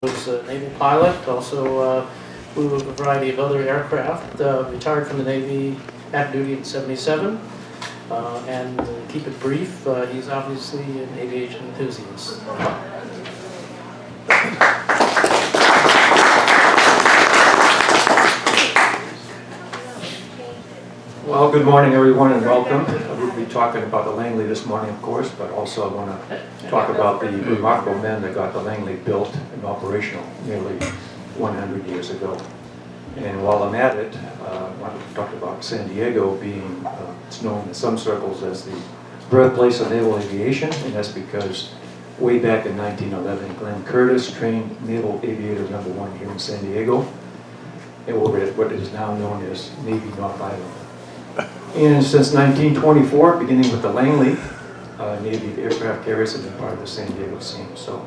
Was a naval pilot, also flew a variety of other aircraft, retired from the Navy, active duty in '77, and to keep it brief, he's obviously an aviation enthusiast. Well, good morning, everyone, and welcome. We'll be talking about the Langley this morning, of course, but also I want to talk about the remarkable men that got the Langley built and operational nearly 100 years ago. And while I'm at it, I want to talk about San Diego being, it's known in some circles as the birthplace of naval aviation, and that's because way back in 1911, Glenn Curtis trained Naval Aviator #1 here in San Diego, and over at what is now known as Navy North Island. And since 1924, beginning with the Langley, Navy aircraft carriers have been part of the San Diego scene. So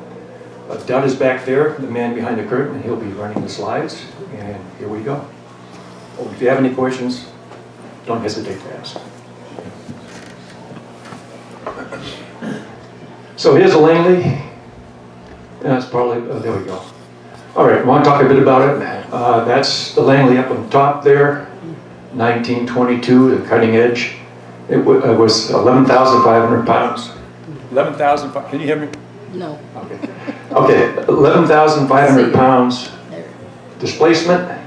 Doug is back there, the man behind the curtain, and he'll be running the slides. And here we go. Oh, if you have any questions, don't hesitate to ask. So here's the Langley. That's probably, there we go. All right, I want to talk a bit about it. That's the Langley up on top there. 1922, the cutting edge. It was 11,500 pounds. 11,000, can you hear me? No. Okay, 11,500 pounds displacement,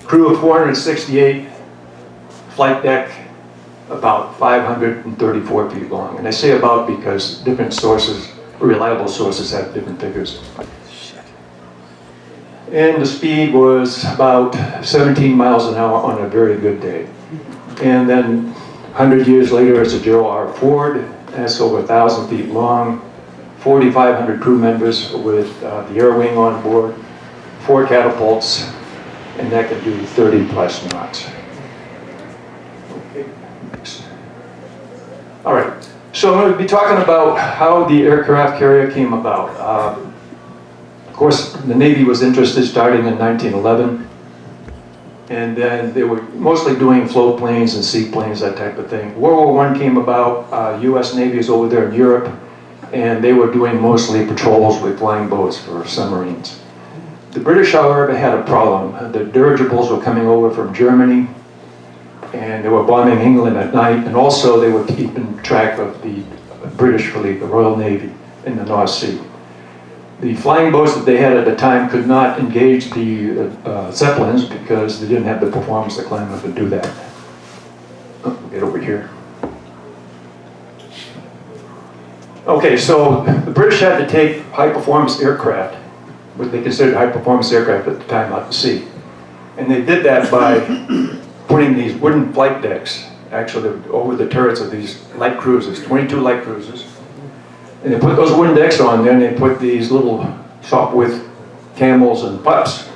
crew of 468, flight deck about 534 feet long. And I say about because different sources, reliable sources, have different figures. And the speed was about 17 miles an hour on a very good day. And then 100 years later, it's a Gerald R. Ford. That's over 1,000 feet long, 4,500 crew members with the air wing on board, 4 catapults, and that can do 30 plus knots. Okay, next. All right, so I'm going to be talking about how the aircraft carrier came about. Of course, the Navy was interested starting in 1911, and then they were mostly doing float planes and seaplanes, that type of thing. World War I came about, U.S. Navy is over there in Europe, and they were doing mostly patrols with flying boats for submarines. The British, however, had a problem. The dirigibles were coming over from Germany, and they were bombing England at night, and also they were keeping track of the British fleet, the Royal Navy, in the North Sea. The flying boats that they had at the time could not engage the Zeppelins because they didn't have the performance to climb up and do that. Oh, get over here. Okay, so the British had to take high-performance aircraft, what they considered high-performance aircraft at the time, out to sea. And they did that by putting these wooden flight decks, actually over the turrets of these light cruisers, 22 light cruisers. And they put those wooden decks on there, and they put these little Sopwith camels and pups,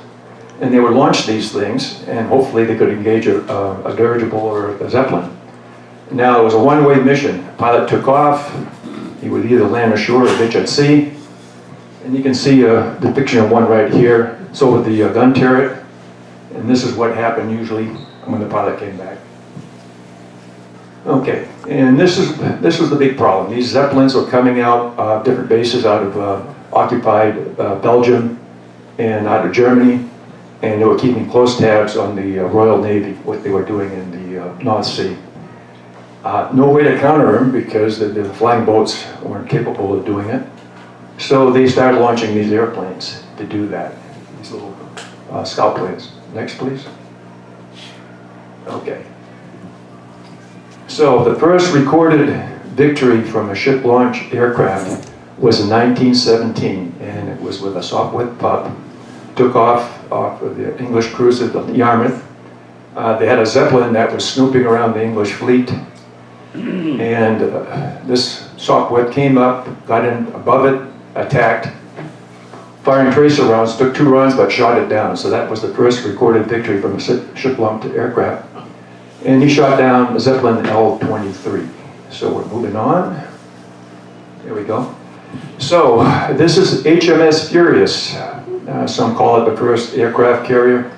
and they would launch these things, and hopefully they could engage a dirigible or a Zeppelin. Now, it was a one-way mission. The pilot took off. He would either land ashore or ditch at sea. And you can see a depiction of one right here. It's over the gun turret, and this is what happened usually when the pilot came back. Okay, and this was the big problem. These Zeppelins were coming out of different bases out of occupied Belgium and out of Germany, and they were keeping close tabs on the Royal Navy, what they were doing in the North Sea. No way to counter them because the flying boats weren't capable of doing it. So they started launching these airplanes to do that, these little scout planes. Next, please. Okay. So the first recorded victory from a ship launch aircraft was in 1917, and it was with a Sopwith pup. Took off of the English cruiser, the Yarmouth. They had a Zeppelin that was snooping around the English fleet, and this Sopwith came up, got in above it, attacked, firing tracer rounds, took 2 runs but shot it down. So that was the first recorded victory from a ship-launched aircraft. And he shot down the Zeppelin L-23. So we're moving on. There we go. So this is HMS Furious. Some call it the first aircraft carrier.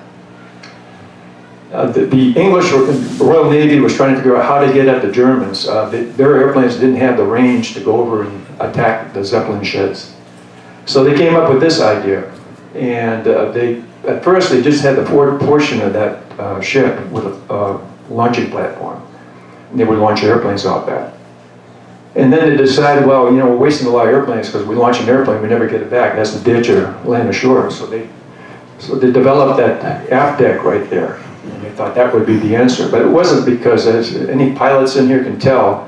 The English Royal Navy was trying to figure out how to get at the Germans. Their airplanes didn't have the range to go over and attack the Zeppelin sheds. So they came up with this idea, and at first they just had the forward portion of that ship with a launching platform. And they would launch airplanes off that. And then they decided, well, we're wasting a lot of airplanes because we launch an airplane, we never get it back. It has to ditch or land ashore. So they developed that aft deck right there. And they thought that would be the answer. But it wasn't, because as any pilots in here can tell,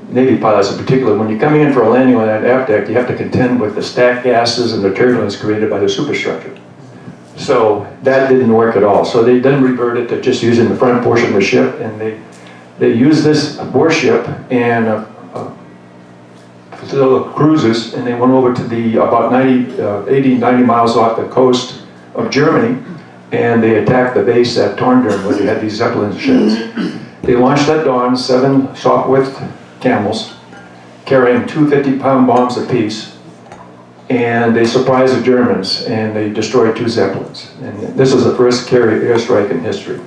Navy pilots in particular, when you're coming in for a landing on that aft deck, you have to contend with the stack gases and the turbulence created by the superstructure. So that didn't work at all. So they then reverted to just using the front portion of the ship, and they used this warship and little cruises, and they went over to the about 80, 90 miles off the coast of Germany, and they attacked the base at Torndern where they had these Zeppelin ships. They launched at dawn 7 soft-width Camels carrying 2 50-pound bombs apiece, and they surprised the Germans and they destroyed 2 Zeppelins. And this was the first carrier airstrike in history.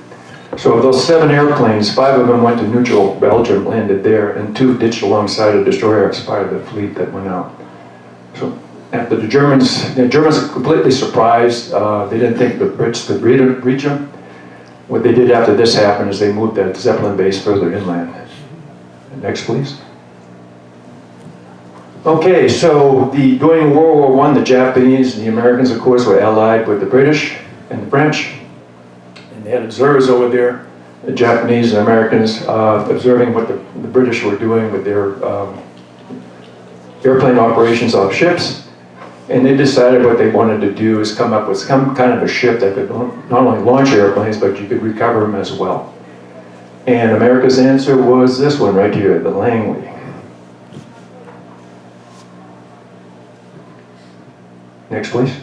So of those 7 airplanes, 5 of them went to neutral Belgium, landed there, and 2 ditched alongside a destroyer as part of the fleet that went out. So after the Germans were completely surprised. They didn't think the Brits could reach them. What they did after this happened is they moved that Zeppelin base further inland. Next, please. Okay, so during World War I, the Japanese and the Americans, of course, were allied with the British and the French. They had observers over there, the Japanese and Americans, observing what the British were doing with their airplane operations off ships. And they decided what they wanted to do is come up with some kind of a ship that could not only launch airplanes, but you could recover them as well. And America's answer was this one right here, the Langley. Next, please.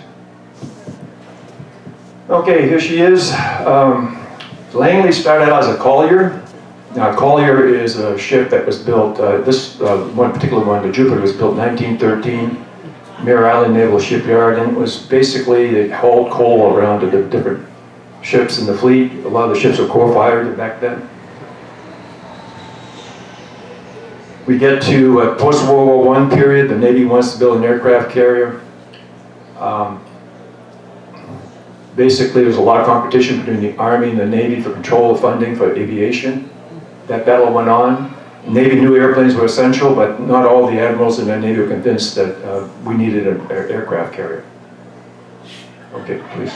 Okay, here she is. Langley started out as a collier. Now, a collier is a ship that was built, this one particular one, the Jupiter, was built in 1913, Mare Island Naval Shipyard, and it was basically, they hauled coal around to the different ships in the fleet. A lot of the ships were coal-fired back then. We get to post-World War I period. The Navy wants to build an aircraft carrier. Basically, there's a lot of competition between the Army and the Navy for control of funding for aviation. That battle went on. The Navy knew airplanes were essential, but not all the admirals in the Navy were convinced that we needed an aircraft carrier. Okay, please.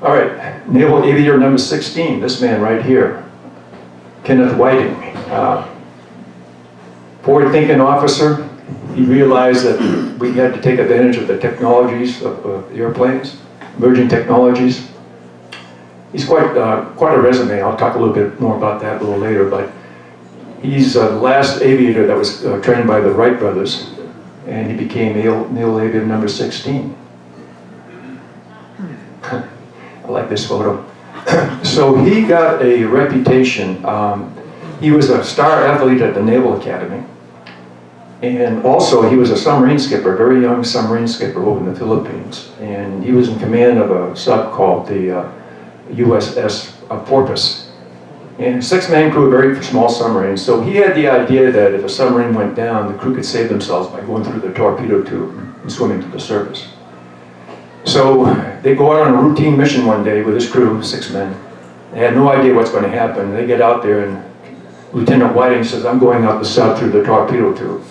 All right, Naval Aviator number 16, this man right here, Kenneth Whiting. Forward-thinking officer. He realized that we had to take advantage of the technologies of airplanes, emerging technologies. He's quite a resume. I'll talk a little bit more about that a little later, but he's the last aviator that was trained by the Wright brothers, and he became Naval Aviator number 16. I like this photo. So he got a reputation. He was a star athlete at the Naval Academy. And also, he was a submarine skipper, a very young submarine skipper over in the Philippines. And he was in command of a sub called the USS Porpoise. And 6-man crew, a very small submarine. So he had the idea that if a submarine went down, the crew could save themselves by going through the torpedo tube and swimming to the surface. So they go out on a routine mission one day with his crew, 6 men. They had no idea what's going to happen. They get out there and Lieutenant Whiting says, "I'm going out the sub through the torpedo tube."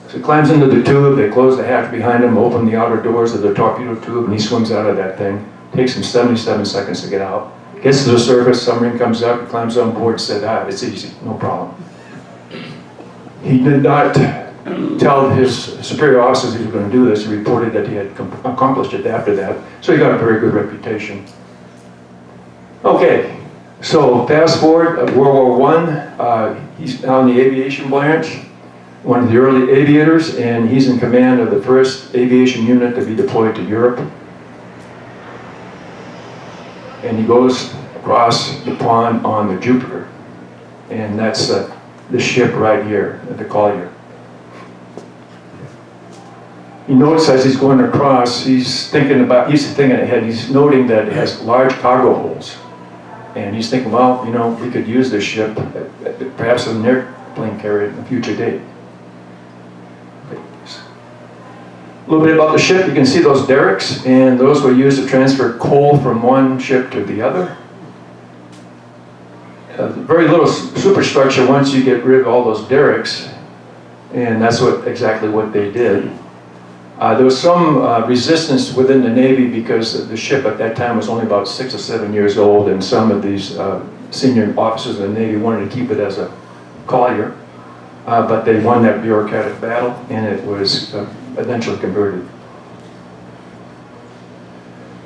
So he climbs into the tube, they close the hatch behind him, open the outer doors of the torpedo tube, and he swims out of that thing. Takes him 77 seconds to get out. Gets to the surface, submarine comes up, he climbs on board, said, it's easy, no problem. He did not tell his superior officers he was going to do this. He reported that he had accomplished it after that. So he got a very good reputation. Okay, so fast forward, World War I, he's now in the aviation branch. One of the early aviators, and he's in command of the first aviation unit to be deployed to Europe. And he goes across the pond on the Jupiter. And that's the ship right here, the collier. He notes as he's going across, he's thinking ahead, he's noting that it has large cargo holds. And he's thinking, well, we could use this ship, perhaps as an airplane carrier at a future date. little bit about the ship. You can see those derricks, and those were used to transfer coal from one ship to the other. Very little superstructure once you get rid of all those derricks, and that's exactly what they did. There was some resistance within the Navy because the ship at that time was only about 6 or 7 years old, and some of these senior officers in the Navy wanted to keep it as a collier, but they won that bureaucratic battle, and it was eventually converted.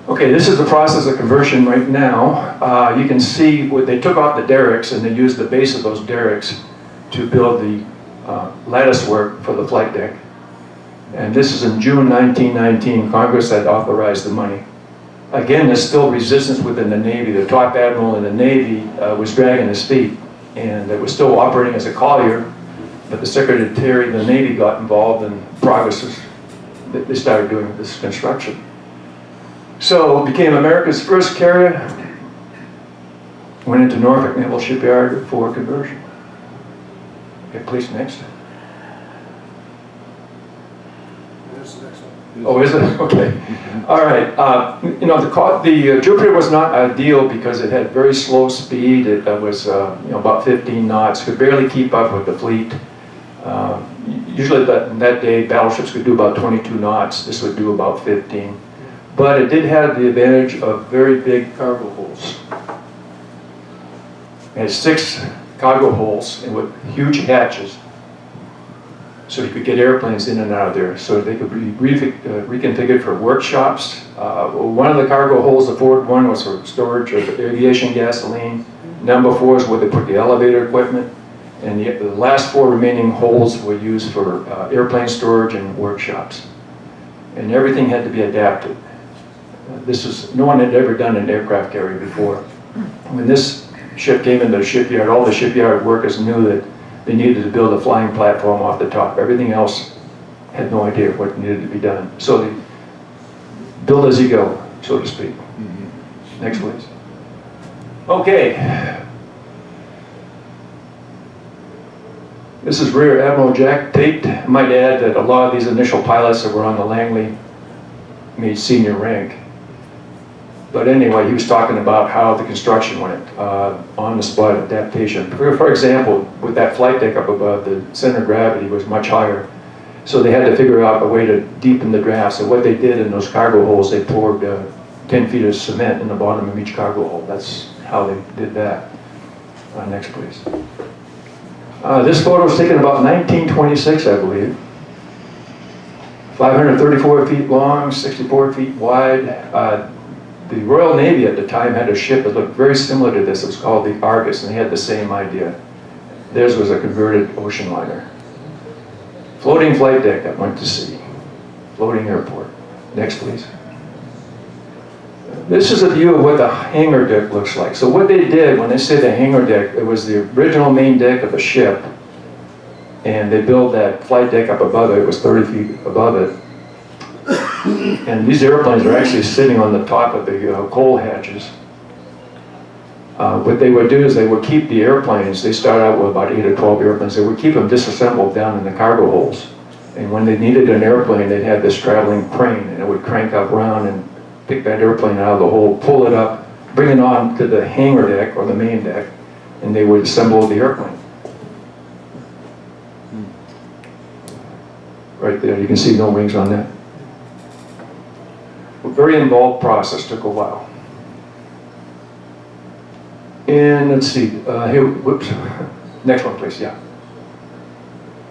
Okay, this is the process of conversion right now. You can see they took off the derricks, and they used the base of those derricks to build the lattice work for the flight deck. And this is in June 1919. Congress had authorized the money. Again, there's still resistance within the Navy. The top admiral in the Navy was dragging his feet, and it was still operating as a collier, but the Secretary of the Navy got involved in progress. They started doing this construction. So it became America's first carrier, went into Norfolk Naval Shipyard for conversion. Okay, please, next. Oh, is it? Okay. All right. You know, the Jupiter was not ideal because it had very slow speed. It was about 15 knots. Could barely keep up with the fleet. Usually that day, battleships could do about 22 knots. This would do about 15. But it did have the advantage of very big cargo holds. It had 6 cargo holds and with huge hatches. So you could get airplanes in and out of there. So they could be reconfigured for workshops. One of the cargo holds, the forward one, was for storage of aviation gasoline. Number 4 is where they put the elevator equipment. And the last 4 remaining holes were used for airplane storage and workshops. And everything had to be adapted. No one had ever done an aircraft carrier before. When this ship came into the shipyard, all the shipyard workers knew that they needed to build a flying platform off the top. Everything else had no idea what needed to be done. So they build as you go, so to speak. Next, please. Okay. This is Rear Admiral Jack Tate. I might add that a lot of these initial pilots that were on the Langley made senior rank. But anyway, he was talking about how the construction went, on-the-spot adaptation. For example, with that flight deck up above, the center of gravity was much higher. So they had to figure out a way to deepen the draft. So what they did in those cargo holes, they poured 10 feet of cement in the bottom of each cargo hole. That's how they did that. Next, please. This photo was taken about 1926, I believe. 534 feet long, 64 feet wide. The Royal Navy at the time had a ship that looked very similar to this. It was called the Argus, and they had the same idea. Theirs was a converted ocean liner. Floating flight deck that went to sea. Floating airport. Next, please. This is a view of what the hangar deck looks like. So what they did, when they say the hangar deck, it was the original main deck of the ship, and they built that flight deck up above it. It was 30 feet above it. And these airplanes are actually sitting on the top of the coal hatches. What they would do is they would keep the airplanes, they start out with about 8 or 12 airplanes, they would keep them disassembled down in the cargo holes. And when they needed an airplane, they'd have this traveling crane, and it would crank up around and pick that airplane out of the hole, pull it up, bring it on to the hangar deck or the main deck, and they would assemble the airplane. Right there, you can see no wings on that. A very involved process, took a while. And let's see, here, whoops. Next one, please, yeah.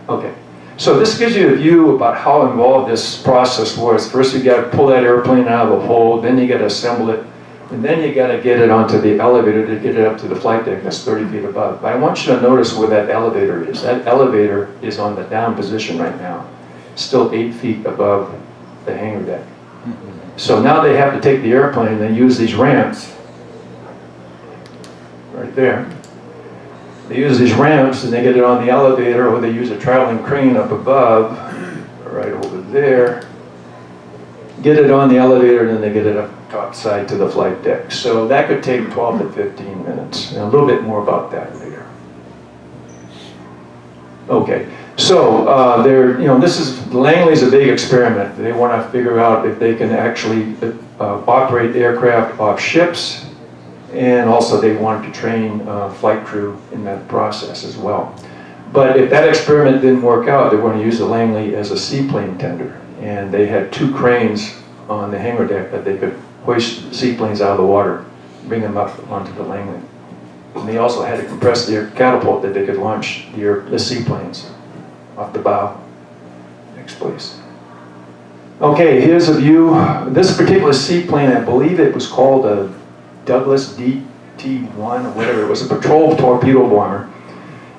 Okay, so this gives you a view about how involved this process was. First you got to pull that airplane out of the hole, then you got to assemble it, and then you got to get it onto the elevator to get it up to the flight deck that's 30 feet above. But I want you to notice where that elevator is. That elevator is on the down position right now, still 8 feet above the hangar deck. So now they have to take the airplane and they use these ramps right there. They use these ramps and they get it on the elevator, or they use a traveling crane up above, right over there. Get it on the elevator and then they get it up top side to the flight deck. So that could take 12 to 15 minutes. And a little bit more about that later. Okay, So this is, Langley's a big experiment. They want to figure out if they can actually operate aircraft off ships, and also they wanted to train flight crew in that process as well. But if that experiment didn't work out, they want to use the Langley as a seaplane tender. And they had 2 cranes on the hangar deck that they could hoist seaplanes out of the water, bring them up onto the Langley. And they also had a compressed air catapult that they could launch the seaplanes off the bow. Next, please. Okay, here's a view. This particular seaplane, I believe it was called a Douglas DT-1 or whatever. It was a patrol torpedo bomber.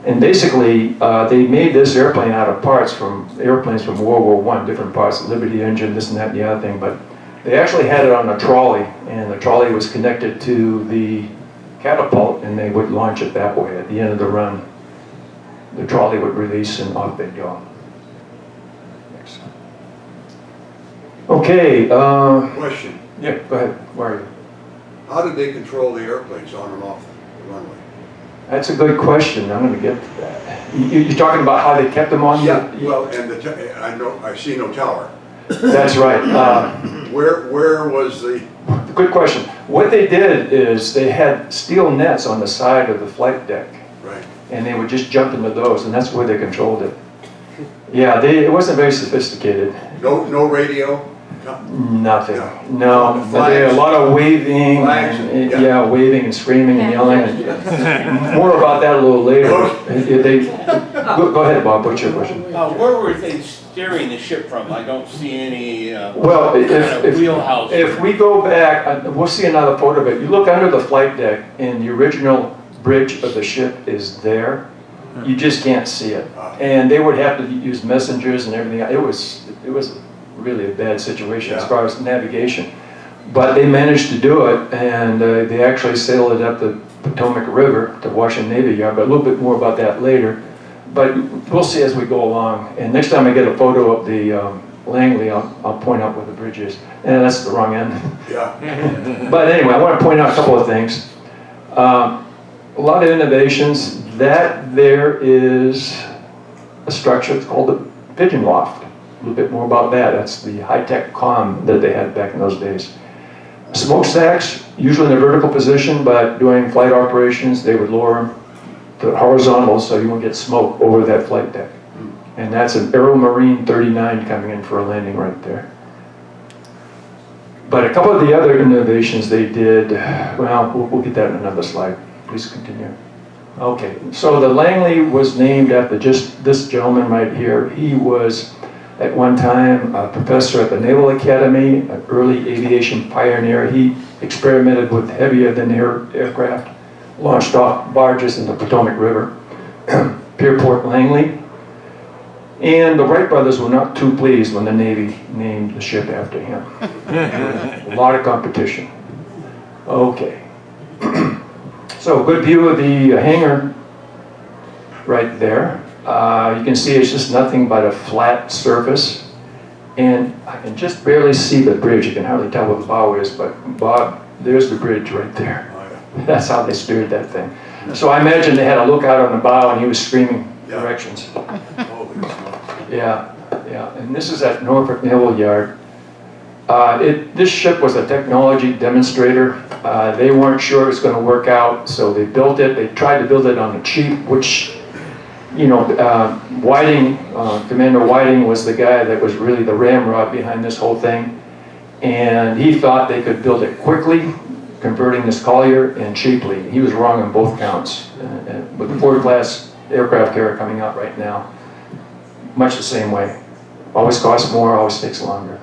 And basically, they made this airplane out of parts from airplanes from World War I, different parts, Liberty engine, this and that and the other thing. But they actually had it on a trolley, and the trolley was connected to the catapult, and they would launch it that way. At the end of the run, the trolley would release, and off they'd go. Next. Okay. Question. Yeah, go ahead. Where are you? How did they control the airplanes on and off the runway? That's a good question. I'm going to get to that. You're talking about how they kept them on? Well, and I see no tower. That's right. Where was the? Good question. What they did is they had steel nets on the side of the flight deck. Right. And they would just jump into those, and that's where they controlled it. Yeah, it wasn't very sophisticated. No radio. Nothing. No. But they had a lot of waving. Yeah, waving and screaming and yelling. And more about that a little later. Go ahead, Bob. What's your question? Where were they steering the ship from? I don't see any Well, wheelhouse. if we go back, we'll see another photo of it. You look under the flight deck, and the original bridge of the ship is there. You just can't see it. And they would have to use messengers and everything. It was really a bad situation as far as navigation. But they managed to do it, and they actually sailed it up the Potomac River to Washington Navy Yard, but a little bit more about that later. But we'll see as we go along. And next time I get a photo of the Langley, I'll point out where the bridge is. And that's the wrong end. Yeah. But anyway, I want to point out a couple of things. A lot of innovations. That there is a structure that's called the pigeon loft. A little bit more about that. That's the high-tech comm that they had back in those days. Smokestacks, usually in a vertical position, but during flight operations, they would lower them to horizontal so you won't get smoke over that flight deck. And that's an Aeromarine 39 coming in for a landing right there. But a couple of the other innovations they did, well, we'll get that in another slide. Please continue. Okay, so the Langley was named after just this gentleman right here. He was, at one time, a professor at the Naval Academy, an early aviation pioneer. He experimented with heavier-than-air aircraft, launched off barges in the Potomac River, Pierpont Langley. And the Wright brothers were not too pleased when the Navy named the ship after him. A lot of competition. Okay. So, good view of the hangar right there. You can see it's just nothing but a flat surface. And I can just barely see the bridge. You can hardly tell what the bow is, but Bob, there's the bridge right there. That's how they steered that thing. So I imagine they had a lookout on the bow and he was screaming directions. Yeah. And this is at Norfolk Naval Yard. This ship was a technology demonstrator. They weren't sure it was going to work out, so they built it. They tried to build it on the cheap, which, Whiting, Commander Whiting was the guy that was really the ramrod behind this whole thing. And he thought they could build it quickly, converting this collier, and cheaply. He was wrong on both counts. With the Ford-class aircraft carrier coming out right now, much the same way. Always costs more, always takes longer.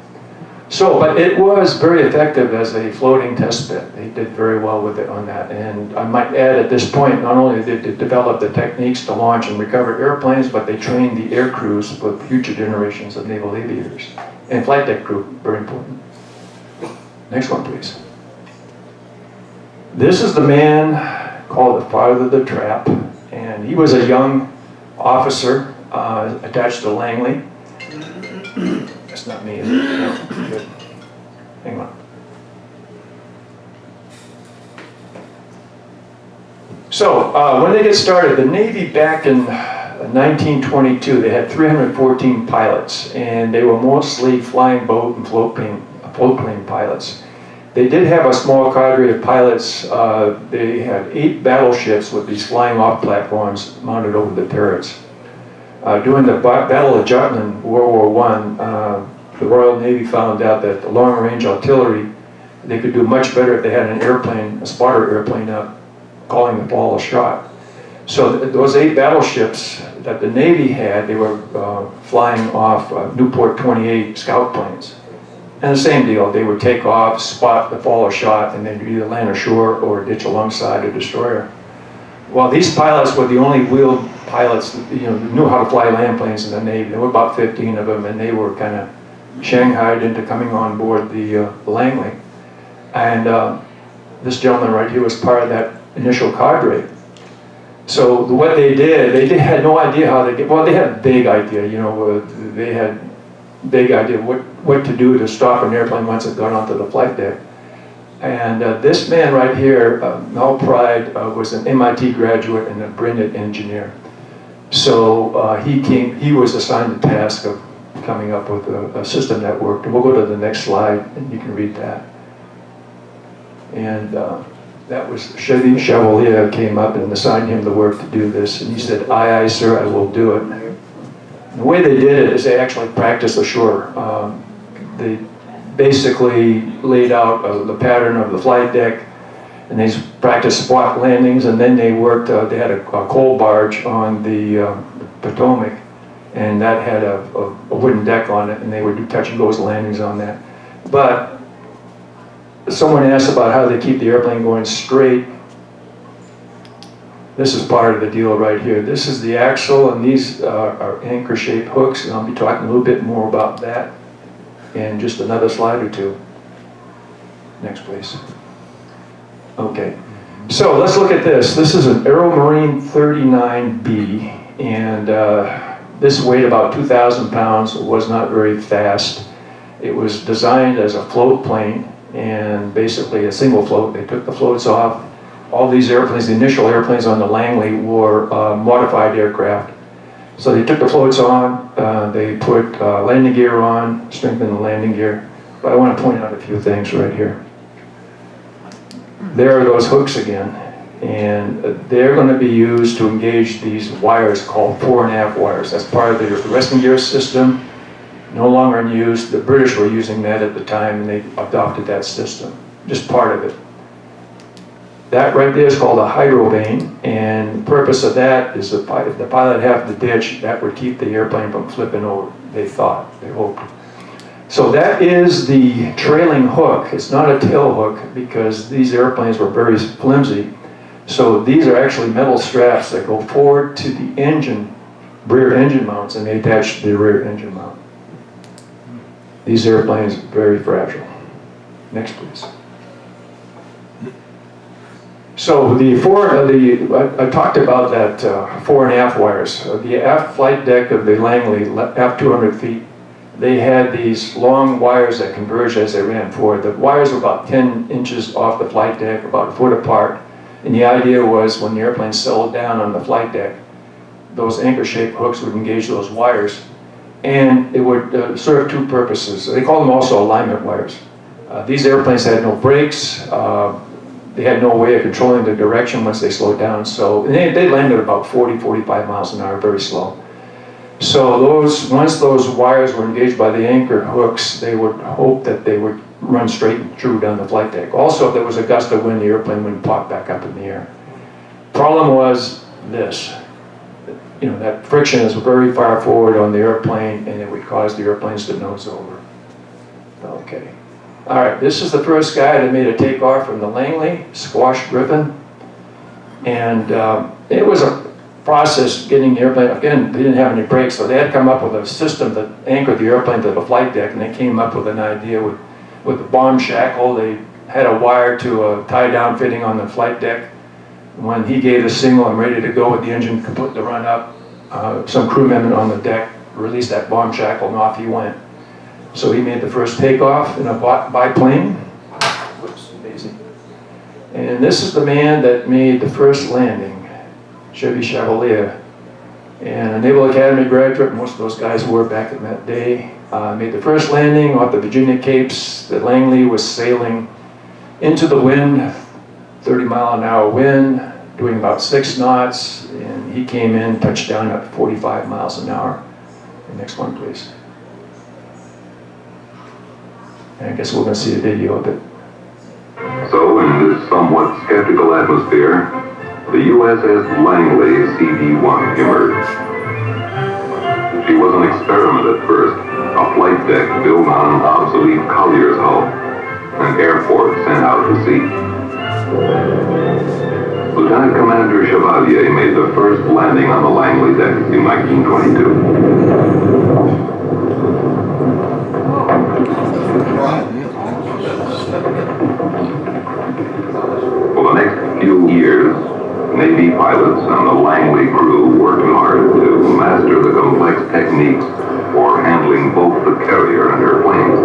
So, but it was very effective as a floating test bed. They did very well with it on that. And I might add at this point, not only did they develop the techniques to launch and recover airplanes, but they trained the air crews for future generations of naval aviators. And flight deck crew, very important. Next one, please. This is the man called the father of the trap. And he was a young officer attached to Langley. That's not me, is it? No, good. Hang on. So, when they get started, the Navy back in the 1922, they had 314 pilots, and they were mostly flying boat and float plane pilots. They did have a small cadre of pilots. They had 8 battleships with these flying off platforms mounted over the turrets. During the Battle of Jutland, World War I, the Royal Navy found out that the long-range artillery, they could do much better if they had an airplane, a spotter airplane up, calling the ball a shot. So those 8 battleships that the Navy had, they were flying off Newport 28 scout planes. And the same deal, they would take off, spot the fall of shot, and then either land ashore or ditch alongside a destroyer. Well, these pilots were the only wheeled pilots that knew how to fly land planes in the Navy. There were about 15 of them, and they were kind of shanghaied into coming on board the Langley. And this gentleman right here was part of that initial cadre. So what they did, they had no idea how they get, well, they had a big idea, they had big idea what to do to stop an airplane once it got onto the flight deck. And this man right here, Mel Pride, was an MIT graduate and a brilliant engineer. So he was assigned the task of coming up with a system that worked. And we'll go to the next slide and you can read that. And that was Chevalier came up and assigned him the work to do this. And he said, aye, aye, sir, I will do it. And the way they did it is they actually practiced ashore. They basically laid out the pattern of the flight deck, and they practiced spot landings, and then they worked, they had a coal barge on the Potomac, and that had a wooden deck on it, and they would do touch and goes landings on that. But someone asked about how they keep the airplane going straight. This is part of the deal right here. This is the axle, and these are anchor-shaped hooks, and I'll be talking a little bit more about that in just another slide or two. Next, please. Okay, so let's look at this. This is an Aeromarine 39B, and this weighed about 2,000 pounds. It was not very fast. It was designed as a float plane, and basically a single float. They took the floats off. All these airplanes, the initial airplanes on the Langley, were modified aircraft. So they took the floats on, they put landing gear on, strengthened the landing gear. But I want to point out a few things right here. There are those hooks again, and they're going to be used to engage these wires called fore and aft wires. That's part of the resting gear system, no longer in use. The British were using that at the time, and they adopted that system, just part of it. That right there is called a hydrovane, and the purpose of that is if the pilot had the ditch, that would keep the airplane from flipping over, they thought, they hoped. So that is the trailing hook. It's not a tail hook because these airplanes were very flimsy. So these are actually metal straps that go forward to the engine, rear engine mounts, and they attach to the rear engine mount. These airplanes are very fragile. Next, please. So I talked about that fore and aft wires. The aft flight deck of the Langley, aft 200 feet, they had these long wires that converged as they ran forward. The wires were about 10 inches off the flight deck, about a foot apart. And the idea was when the airplane settled down on the flight deck, those anchor-shaped hooks would engage those wires. And it would serve 2 purposes. They call them also alignment wires. These airplanes had no brakes. They had no way of controlling the direction once they slowed down. So they landed about 40, 45 miles an hour, very slow. So once those wires were engaged by the anchor hooks, they would hope that they would run straight and true down the flight deck. Also, if there was a gust of wind, the airplane wouldn't pop back up in the air. Problem was this. That friction is very far forward on the airplane, and it would cause the airplanes to nose over. Okay. All right, this is the first guy that made a takeoff from the Langley, Squash Griffin. And it was a process getting the airplane, again, they didn't have any brakes, so they had to come up with a system that anchored the airplane to the flight deck, and they came up with an idea with the bomb shackle. They had a wire to a tie-down fitting on the flight deck. When he gave the signal, I'm ready to go with the engine complete to run up, some crew member on the deck released that bomb shackle, and off he went. So he made the first takeoff in a biplane. Whoops, amazing. And this is the man that made the first landing, Chevalier. and a Naval Academy graduate. Most of those guys were back in that day. Made the first landing off the Virginia Capes. The Langley was sailing into the wind, 30-mile-an-hour wind, doing about 6 knots, and he came in, touched down at 45 miles an hour. The next one, please. And I guess we're going to see a video of it. So, in this somewhat skeptical atmosphere, the USS Langley CD-1 emerged. She was an experiment at first, a flight deck built on an obsolete collier's hull, an airport sent out to sea. Lieutenant Commander Chevalier made the first landing on the Langley deck in 1922. For the next few years, Navy pilots and the Langley crew worked hard to master the complex techniques for handling both the carrier and her planes.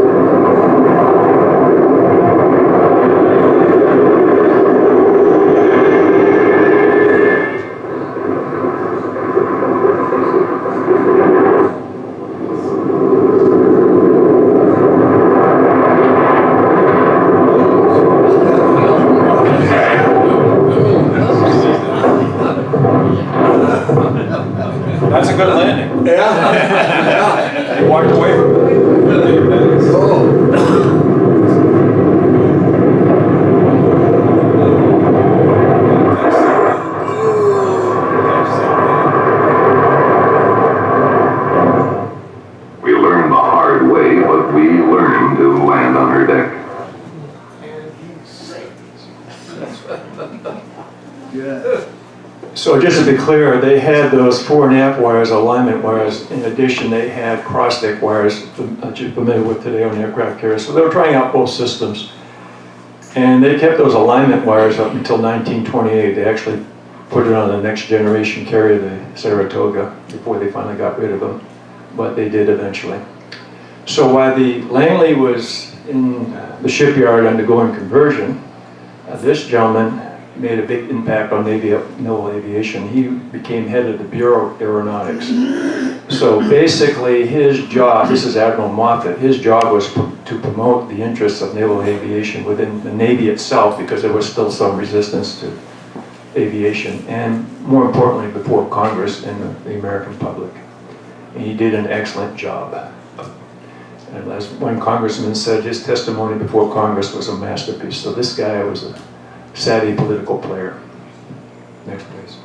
That's a good landing. Yeah. He walked away from it. We learned the hard way, but we learned to land on her deck. So just to be clear, they had those fore and aft wires, alignment wires. In addition, they had cross-deck wires that you're familiar with today on aircraft carriers. So they were trying out both systems. And they kept those alignment wires up until 1928. They actually put it on the next generation carrier, the Saratoga, before they finally got rid of them. But they did eventually. So while the Langley was in the shipyard undergoing conversion, this gentleman made a big impact on naval aviation. He became head of the Bureau of Aeronautics. So basically his job, this is Admiral Moffett, his job was to promote the interests of naval aviation within the Navy itself, because there was still some resistance to aviation, and more importantly before Congress and the American public. And he did an excellent job. And as one congressman said, his testimony before Congress was a masterpiece. So this guy was a savvy political player. Next, please.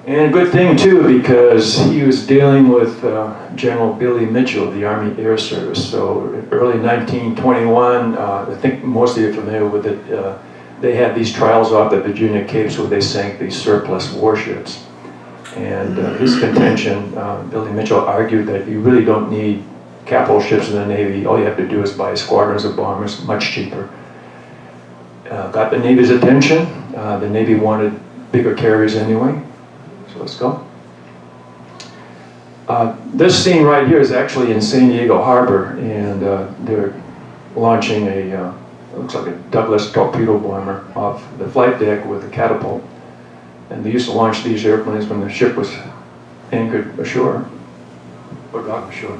And a good thing too, because he was dealing with General Billy Mitchell of the Army Air Service. So early 1921, I think most of you are familiar with it, they had these trials off the Virginia Capes where they sank these surplus warships. And his contention, Billy Mitchell argued that you really don't need capital ships in the Navy. All you have to do is buy squadrons of bombers, much cheaper. Got the Navy's attention. The Navy wanted bigger carriers anyway. So let's go. This scene right here is actually in San Diego Harbor, and they're launching a, looks like a Douglas torpedo bomber off the flight deck with a catapult. And they used to launch these airplanes when the ship was anchored ashore, or docked ashore.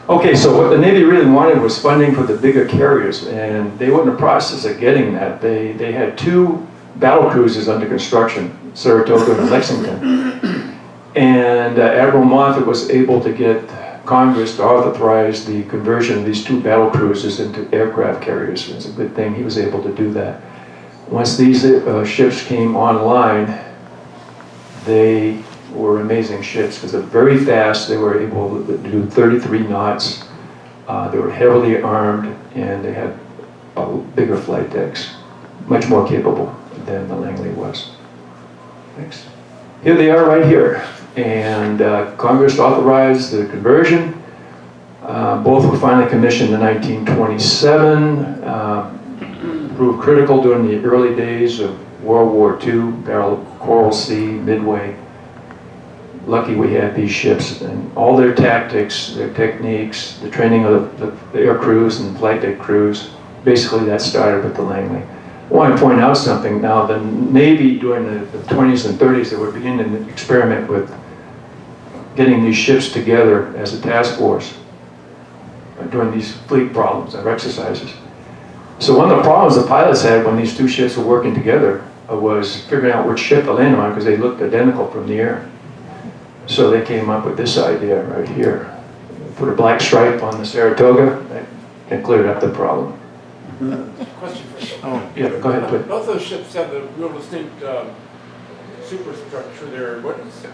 Okay, so what the Navy really wanted was funding for the bigger carriers, and they were in the process of getting that. They had 2 battle cruisers under construction, Saratoga and Lexington. And Admiral Moffett was able to get Congress to authorize the conversion of these 2 battle cruisers into aircraft carriers. It's a good thing he was able to do that. Once these ships came online, they were amazing ships because they're very fast. They were able to do 33 knots. They were heavily armed, and they had bigger flight decks, much more capable than the Langley was. Thanks. Here they are right here. And Congress authorized the conversion. Both were finally commissioned in 1927. Proved critical during the early days of World War II, Battle of Coral Sea, Midway. Lucky we had these ships, and all their tactics, their techniques, the training of the air crews and flight deck crews, basically that started with the Langley. I want to point out something now. The Navy during the 20s and 30s, they were beginning to experiment with getting these ships together as a task force during these fleet problems or exercises. So one of the problems the pilots had when these two ships were working together was figuring out which ship to land on because they looked identical from the air. So they came up with this idea right here. Put a black stripe on the Saratoga, that cleared up the problem. Question for you. Oh, yeah, go ahead, please. Both those ships have the real distinct superstructure there. What is?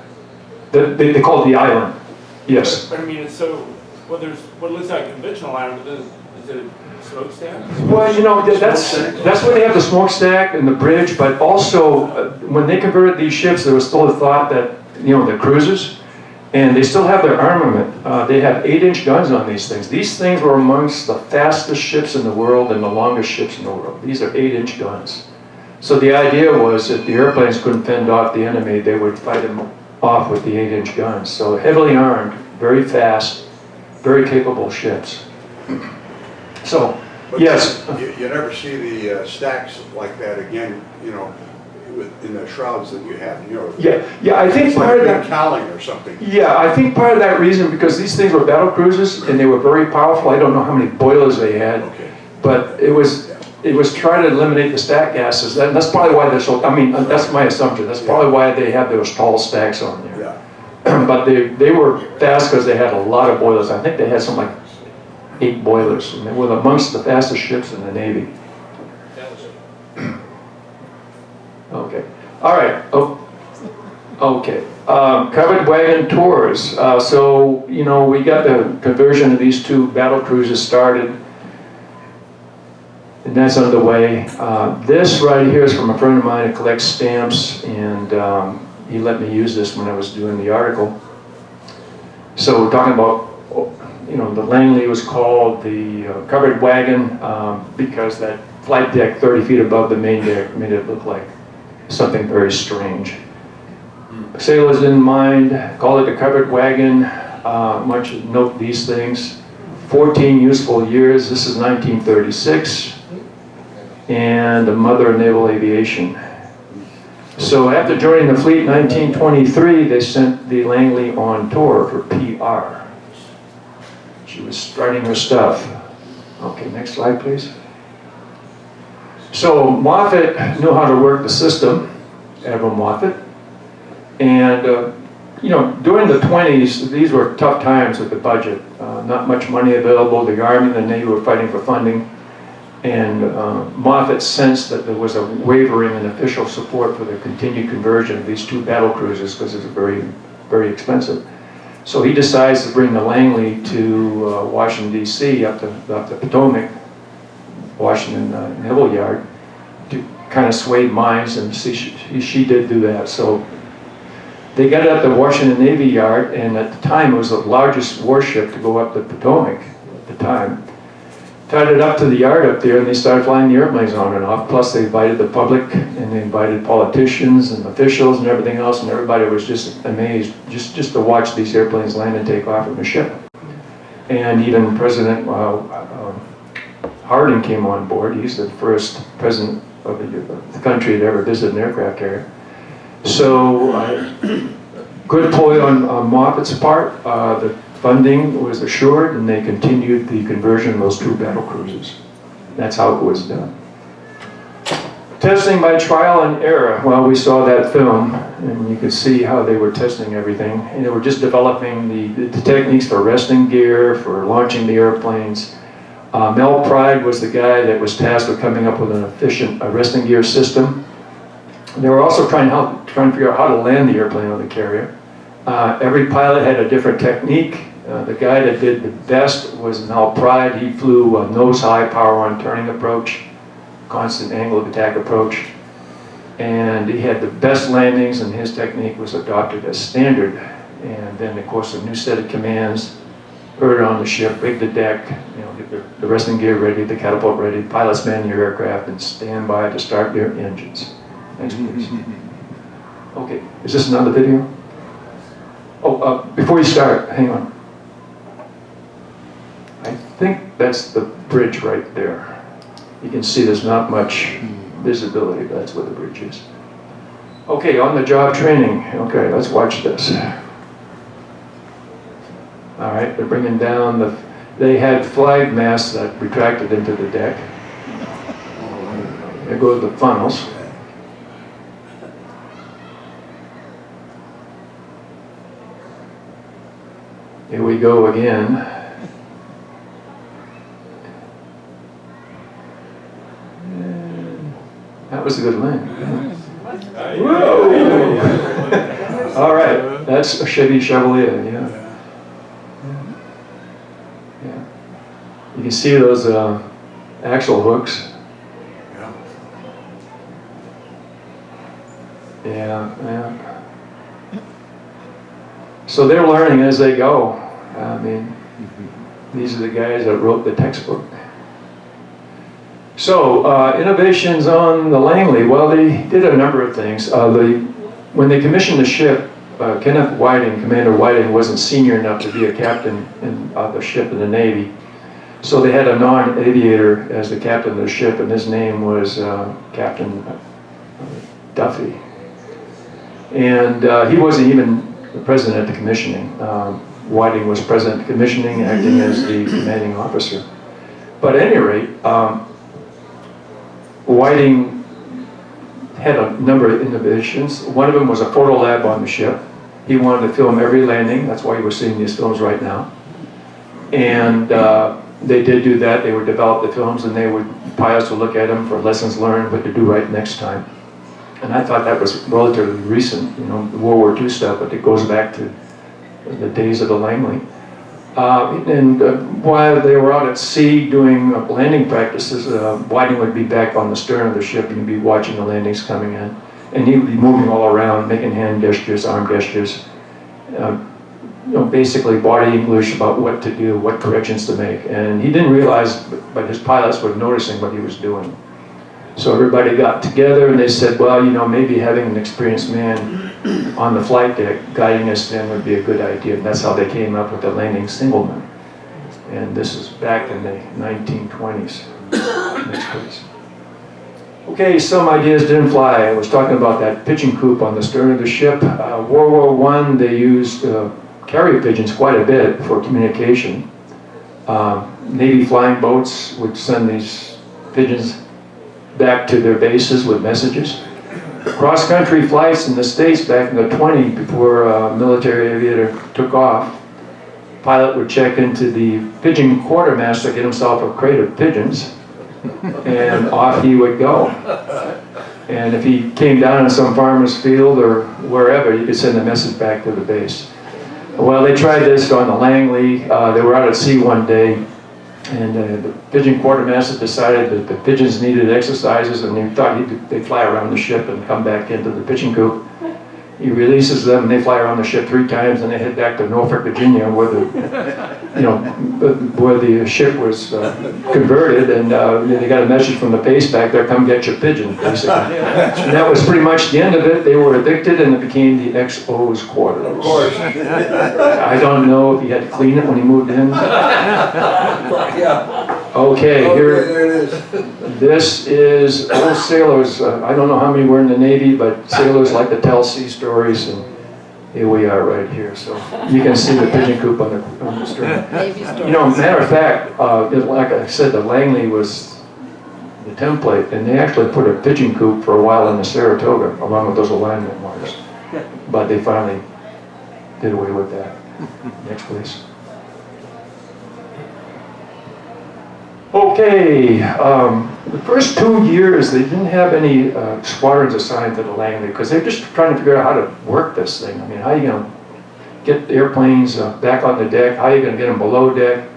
They call it the island. Yes. But I mean, it's so, well, there's what looks like a conventional island, but then is it a smokestack? Well, you know, that's where they have the smokestack and the bridge, but also when they converted these ships, there was still a thought that, you know, they're cruisers, and they still have their armament. They have 8-inch guns on these things. These things were amongst the fastest ships in the world and the longest ships in the world. These are 8-inch guns. So the idea was if the airplanes couldn't fend off the enemy, they would fight them off with the 8-inch guns. So heavily armed, very fast, very capable ships. So, But yes. You never see the stacks like that again, you know, in the shrouds that you have, you know. Yeah, I think It's like part a of big that. cowling or something. Yeah, I think part of that reason because these things were battle cruisers and they were very powerful. I don't know how many boilers they had, Okay. but it was trying to eliminate the stack gases. That's probably why they're so. I mean, that's my assumption. That's probably why they have those tall stacks on there. Yeah. But they were fast because they had a lot of boilers. I think they had something like 8 boilers, and they were amongst the fastest ships in the Navy. Okay. All right. Oh, okay. Covered wagon tours. So, you know, we got the conversion of these 2 battle cruisers started, and that's underway. This right here is from a friend of mine who collects stamps, and he let me use this when I was doing the article. So we're talking about, you know, the Langley was called the covered wagon because that flight deck 30 feet above the main deck made it look like something very strange. Sailors didn't mind, called it a covered wagon. Much note these things. 14 useful years. This is 1936, and the mother of naval aviation. So after joining the fleet in 1923, they sent the Langley on tour for PR. She was starting her stuff. Okay, next slide, please. So Moffett knew how to work the system, Admiral Moffett. And, you know, during the 20s, these were tough times with the budget. Not much money available. The Army and the Navy were fighting for funding. And Moffett sensed that there was a wavering in official support for the continued conversion of these 2 battle cruisers because it's very, very expensive. So he decides to bring the Langley to Washington, D.C., up the Potomac, Washington Naval Yard, to kind of sway minds, and she did do that. So they got it up to Washington Navy Yard, and at the time it was the largest warship to go up the Potomac at the time. Tied it up to the yard up there, and they started flying the airplanes on and off. Plus they invited the public, and they invited politicians and officials and everything else, and everybody was just amazed just to watch these airplanes land and take off from the ship. And even President Harding came on board. He's the first president of the country to ever visit an aircraft carrier. So good ploy on Moffett's part. The funding was assured, and they continued the conversion of those 2 battle cruisers. That's how it was done. Testing by trial and error. Well, we saw that film, and you could see how they were testing everything. And they were just developing the techniques for resting gear, for launching the airplanes. Mel Pride was the guy that was tasked with coming up with an efficient resting gear system. They were also trying to figure out how to land the airplane on the carrier. Every pilot had a different technique. The guy that did the best was Mel Pride. He flew a nose-high, power-on turning approach, constant angle of attack approach. And he had the best landings, and his technique was adopted as standard. And then, of course, a new set of commands, put it on the ship, rig the deck, you know, get the resting gear ready, the catapult ready, pilots man your aircraft, and stand by to start their engines. Next, please. Okay, is this another video? Oh, before you start, hang on. I think that's the bridge right there. You can see there's not much visibility, but that's where the bridge is. Okay, on the job training. Okay, let's watch this. All right, they're bringing down they had flag masts that retracted into the deck. There go the funnels. Here we go again. And that was a good land. Whoa! All right, that's a Chevy Chevrolet, yeah. Yeah. You can see those axle hooks. Yeah. So they're learning as they go. I mean, these are the guys that wrote the textbook. So, innovations on the Langley, well, they did a number of things. When they commissioned the ship, Kenneth Whiting, Commander Whiting, wasn't senior enough to be a captain of the ship in the Navy. So they had a non-aviator as the captain of the ship, and his name was Captain Duffy. And he wasn't even the president at the commissioning. Whiting was president of commissioning, acting as the commanding officer. But at any rate, Whiting had a number of innovations. One of them was a photo lab on the ship. He wanted to film every landing. That's why we're seeing these films right now. And they did do that. They would develop the films, and pilots would look at them for lessons learned, what to do right next time. And I thought that was relatively recent, the World War II stuff, but it goes back to the days of the Langley. While they were out at sea doing landing practices, Whiting would be back on the stern of the ship and he'd be watching the landings coming in. And he would be moving all around, making hand gestures, arm gestures, basically body English about what to do, what corrections to make. And he didn't realize, but his pilots were noticing what he was doing. So everybody got together and they said, well, maybe having an experienced man on the flight deck guiding us then would be a good idea. And that's how they came up with the landing singleman. And this is back in the 1920s. Next please. Okay, some ideas didn't fly. I was talking about that pigeon coop on the stern of the ship. World War I, they used carrier pigeons quite a bit for communication. Navy flying boats would send these pigeons back to their bases with messages. Cross-country flights in the States back in the 20s, before a military aviator took off, pilot would check into the pigeon quartermaster, get himself a crate of pigeons, and off he would go. And if he came down in some farmer's field or wherever, you could send a message back to the base. Well, they tried this on the Langley. They were out at sea one day, and the pigeon quartermaster decided that the pigeons needed exercises, and he thought they'd fly around the ship and come back into the pigeon coop. He releases them, and they fly around the ship 3 times, and they head back to Norfolk, Virginia, where the ship was converted, and they got a message from the base back there, come get your pigeon, basically. And that was pretty much the end of it. They were evicted, and it became the XO's quarters. Of course. I don't know if he had to clean it when he moved in. Yeah. Okay, here. There it is. This is old sailors. I don't know how many were in the Navy, but sailors like to tell sea stories, and here we are right here. So you can see the pigeon coop on the stern. Matter of fact, like I said, the Langley was the template, and they actually put a pigeon coop for a while in the Saratoga, along with those alignment wires. But they finally did away with that. Next, please. Okay, the first 2 years they didn't have any squadrons assigned to the Langley because they're just trying to figure out how to work this thing. I mean, how are you going to get airplanes back on the deck? How are you going to get them below deck?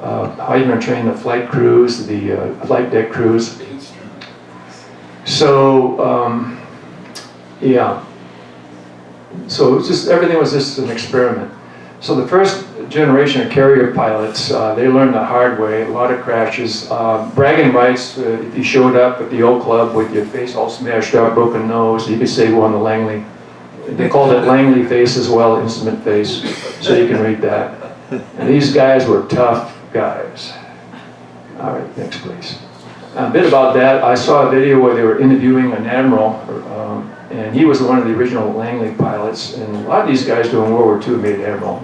How are you going to train the flight crews, the flight deck crews? So, yeah. So it was just, everything was just an experiment. So the first generation of carrier pilots, they learned the hard way, a lot of crashes. Bragging rights, if you showed up at the old club with your face all smashed up, broken nose, you could say you were on the Langley. They called it Langley face as well, instrument face, so you can read that. And these guys were tough guys. All right, next please. A bit about that, I saw a video where they were interviewing an admiral, and he was one of the original Langley pilots, and a lot of these guys during World War II made admiral.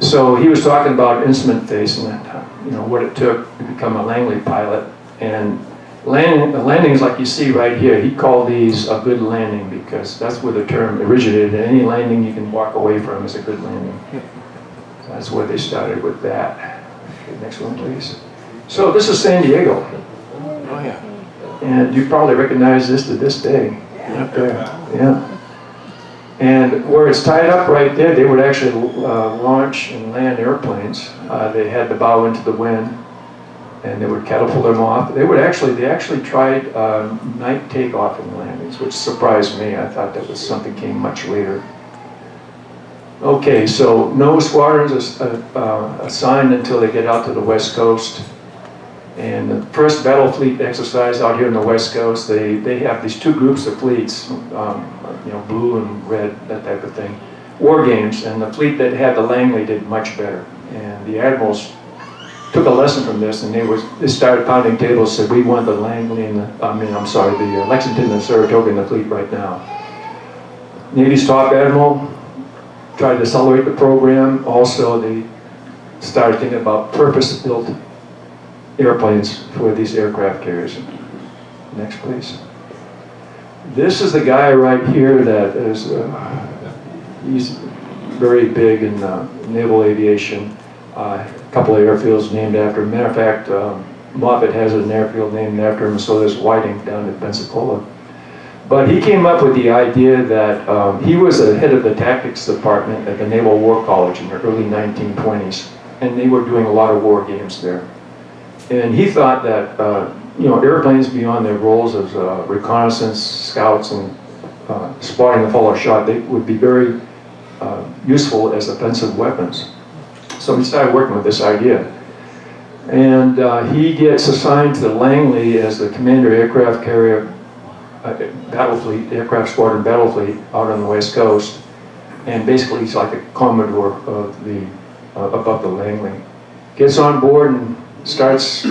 So he was talking about instrument face and what it took to become a Langley pilot. And landings like you see right here, he called these a good landing because that's where the term originated. Any landing you can walk away from is a good landing. That's where they started with that. Okay, next one, please. So this is San Diego. Oh, yeah. And you probably recognize this to this day. Up there. Yeah. And where it's tied up right there, they would actually launch and land airplanes. They had the bow into the wind, and they would catapult them off. They actually tried night takeoff and landings, which surprised me. I thought that was something came much later. Okay, so no squadrons assigned until they get out to the West Coast. And the first battle fleet exercise out here on the West Coast, they have these two groups of fleets, blue and red, that type of thing, war games. And the fleet that had the Langley did much better. And the admirals took a lesson from this, and they started pounding tables, said, we want the Langley and the Lexington and Saratoga in the fleet right now. Navy's top admiral tried to accelerate the program. Also, they started thinking about purpose-built airplanes for these aircraft carriers. Next, please. This is the guy right here that is, he's very big in naval aviation. A couple of airfields named after him. Matter of fact, Moffett has an airfield named after him, so there's Whiting down in Pensacola. But he came up with the idea that he was the head of the tactics department at the Naval War College in the early 1920s, and they were doing a lot of war games there. And he thought that airplanes beyond their roles as reconnaissance, scouts, and spotting the follow shot, they would be very useful as offensive weapons. So he started working with this idea. And he gets assigned to the Langley as the commander aircraft carrier battle fleet, aircraft squadron battle fleet out on the West Coast. And basically he's like a commodore of above the Langley. Gets on board and starts,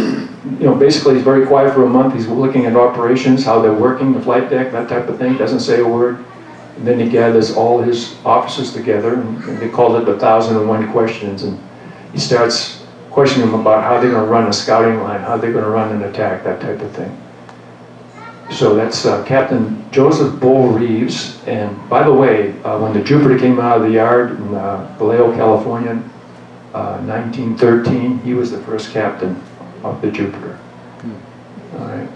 basically he's very quiet for a month. He's looking at operations, how they're working, the flight deck, that type of thing, doesn't say a word. And then he gathers all his officers together, and they called it the 1,001 questions. And he starts questioning them about how they're going to run a scouting line, how they're going to run an attack, that type of thing. So that's Captain Joseph Bull Reeves. And by the way, when the Jupiter came out of the yard in Vallejo, California, 1913, he was the first captain of the Jupiter. All right.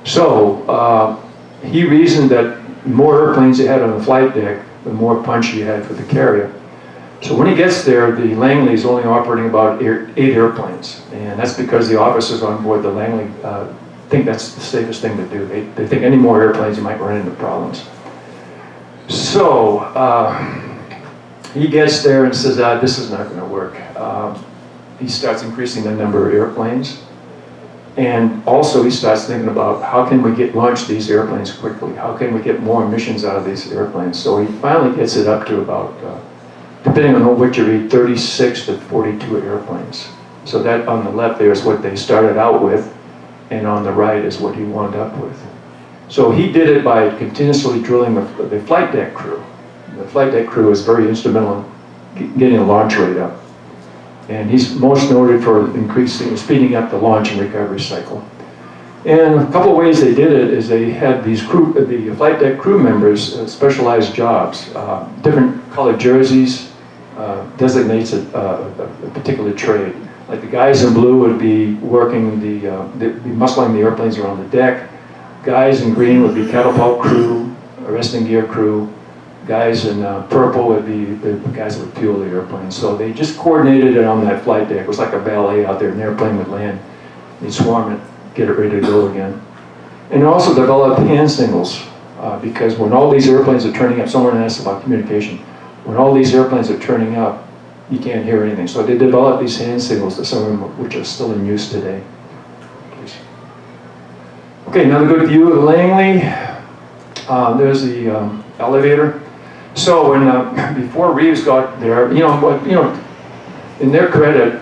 So he reasoned that the more airplanes you had on the flight deck, the more punch you had for the carrier. So when he gets there, the Langley is only operating about 8 airplanes, and that's because the officers on board the Langley think that's the safest thing to do. They think any more airplanes, you might run into problems. So he gets there and says, this is not going to work. He starts increasing the number of airplanes. And also he starts thinking about how can we launch these airplanes quickly? How can we get more missions out of these airplanes? So he finally gets it up to about, depending on what you read, 36 to 42 airplanes. So that on the left there is what they started out with, and on the right is what he wound up with. So he did it by continuously drilling the flight deck crew. The flight deck crew is very instrumental in getting the launch rate up. And he's most noted for speeding up the launch and recovery cycle. And a couple of ways they did it is they had the flight deck crew members specialized jobs. Different colored jerseys designates a particular trade. Like the guys in blue would be working they'd be muscling the airplanes around the deck. Guys in green would be catapult crew, arresting gear crew. Guys in purple would be the guys that would fuel the airplane. So they just coordinated it on that flight deck. It was like a ballet out there. An airplane would land, they'd swarm it, get it ready to go again. And also developed hand signals, because when all these airplanes are turning up, someone asked about communication. When all these airplanes are turning up, you can't hear anything. So they developed these hand signals, some of them which are still in use today. Okay, another good view of the Langley. There's the elevator. So when before Reeves got there, in their credit,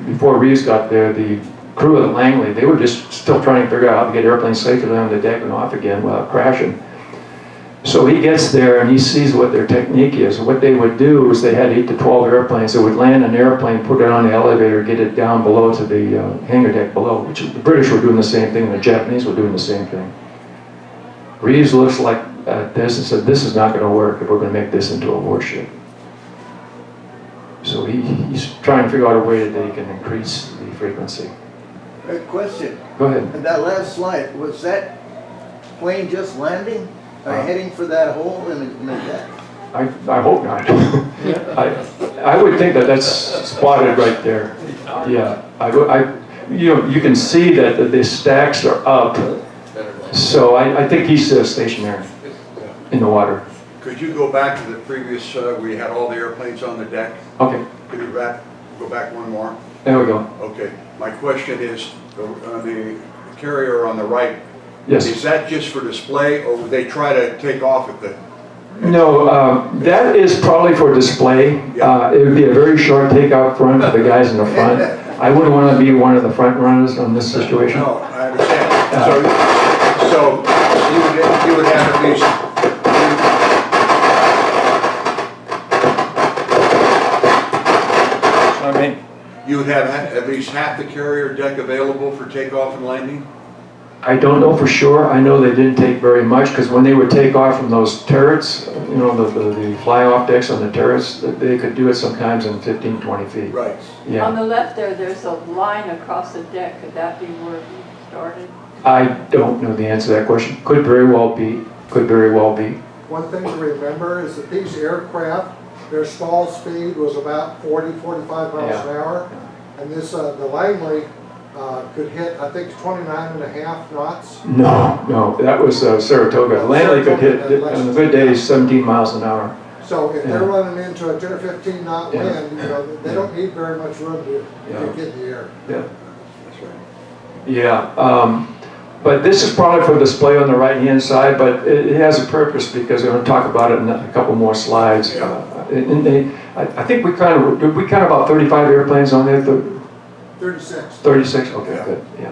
before Reeves got there, the crew of the Langley, they were just still trying to figure out how to get airplanes safely on the deck and off again without crashing. So he gets there and he sees what their technique is. What they would do is they had 8 to 12 airplanes. They would land an airplane, put it on the elevator, get it down below to the hangar deck below, which the British were doing the same thing and the Japanese were doing the same thing. Reeves looks like this and said, this is not going to work if we're going to make this into a warship. So he's trying to figure out a way that they can increase the frequency. A question. Go ahead. And that last slide, was that plane just landing? Or heading for that hole in the deck? I hope not. I would think that that's spotted right there. Yeah, you can see that the stacks are up. So I think he's stationary in the water. Could you go back to the previous, where you had all the airplanes on the deck? Okay, Could you go back one more? there we go. Okay, my question is, the carrier on the right, Yes. is that just for display, or would they try to take off at the? No, that is probably for display. It would be a very short takeout front for the guys in the front. I wouldn't want to be one of the front runners on this situation. No, I understand. So you would have at least. I mean, You would have at least half the carrier deck available for takeoff and landing? I don't know for sure. I know they didn't take very much because when they would take off from those turrets, you know, the fly-off decks on the turrets, they could do it sometimes in 15, 20 feet. Right. On Yeah. the left there's a line across the deck. Could that be where you started? I don't know the answer to that question. Could very well be. Could very well be. One thing to remember is that these aircraft, their stall speed was about 40, 45 miles an hour. And this, the Langley, could hit, I think, 29 and a half knots. No, that was Saratoga. Langley could hit, on the good days, 17 miles an hour. So if Yeah. they're running into a 10 or 15 knot Yeah. wind, you know, they don't need very much room to Yeah. get in the air. Yeah. That's right. Yeah, but this is probably for display on the right-hand side, but it has a purpose because we're going to talk about it in a couple more slides. Yeah. I think we kind of about 35 airplanes on there. 36. 36. Okay, Yeah. good. Yeah,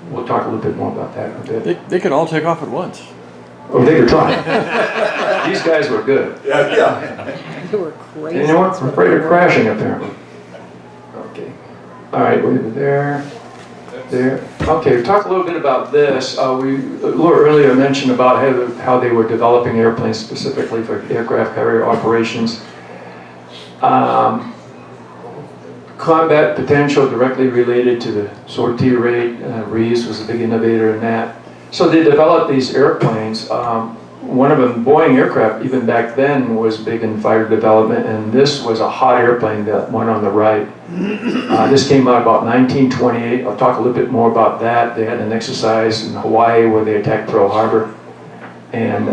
we'll talk a little bit more about that in a bit. They could all take off at once. Oh, they could try. These guys were good. Yeah. They were crazy. And they weren't afraid of crashing, apparently. Okay. All right, we're there. There. Okay, talk a little bit about this. We a little earlier mentioned about how they were developing airplanes specifically for aircraft carrier operations. Combat potential directly related to the sortie rate. Reeves was a big innovator in that. So they developed these airplanes. One of them, Boeing aircraft, even back then, was big in fighter development, and this was a hot airplane, that one on the right. This came out about 1928. I'll talk a little bit more about that. They had an exercise in Hawaii where they attacked Pearl Harbor. And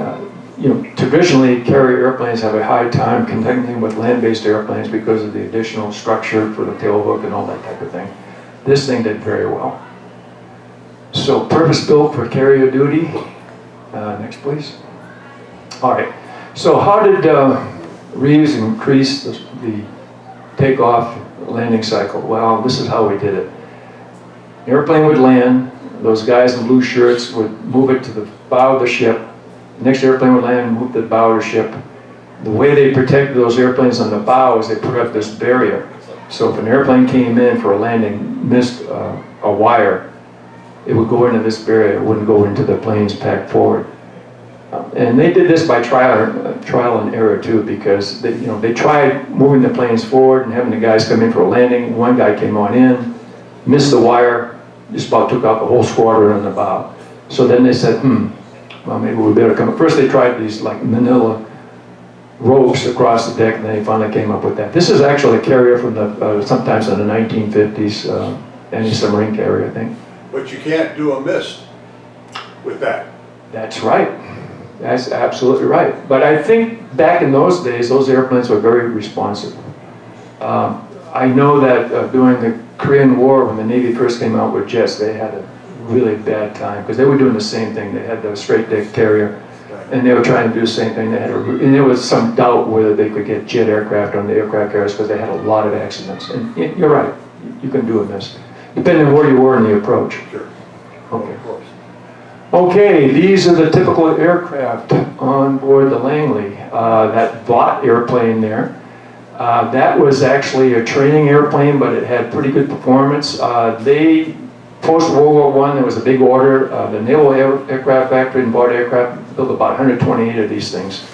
traditionally, carrier airplanes have a high time contending with land-based airplanes because of the additional structure for the tailhook and all that type of thing. This thing did very well. So purpose-built for carrier duty. Next, please. All right. So how did Reeves increase the takeoff landing cycle? Well, this is how we did it. The airplane would land. Those guys in blue shirts would move it to the bow of the ship. The next airplane would land and move to the bow of the ship. The way they protected those airplanes on the bow is they put up this barrier. So if an airplane came in for a landing, missed a wire, it would go into this barrier. It wouldn't go into the planes packed forward. And they did this by trial and error too, because they tried moving the planes forward and having the guys come in for a landing. One guy came on in, missed the wire, just about took out the whole squadron on the bow. So then they said, well, maybe we better come. First they tried these like manila ropes across the deck, and then they finally came up with that. This is actually a carrier from the sometimes in the 1950s, anti-submarine carrier, I think. But you can't do a mist with that. That's right. That's absolutely right. But I think back in those days, those airplanes were very responsive. I know that during the Korean War, when the Navy first came out with jets, they had a really bad time because they were doing the same thing. They had the straight deck carrier, and they were trying to do the same thing. And there was some doubt whether they could get jet aircraft on the aircraft carriers because they had a lot of accidents. And you're right, you can do a mist, depending on where you were in the approach. Sure. Okay. Of course. Okay, these are the typical aircraft on board the Langley. That Vought airplane there, that was actually a training airplane, but it had pretty good performance. Post-World War I, there was a big order. The Naval Aircraft Factory in Vought Aircraft built about 128 of these things.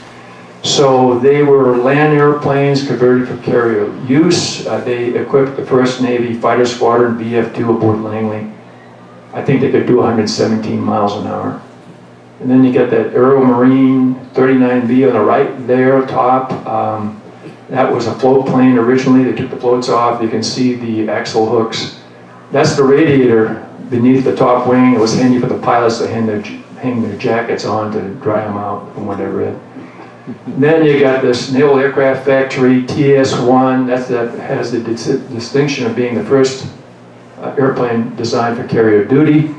So they were land airplanes converted for carrier use. They equipped the 1st Navy Fighter Squadron VF-2 aboard Langley. I think they could do 117 miles an hour. And then you get that Aero Marine 39B on the right there, top. That was a float plane originally. They took the floats off. You can see the axle hooks. That's the radiator beneath the top wing. It was handy for the pilots to hang their jackets on to dry them out from what I read. Then you got this Naval Aircraft Factory TS-1. That has the distinction of being the first airplane designed for carrier duty.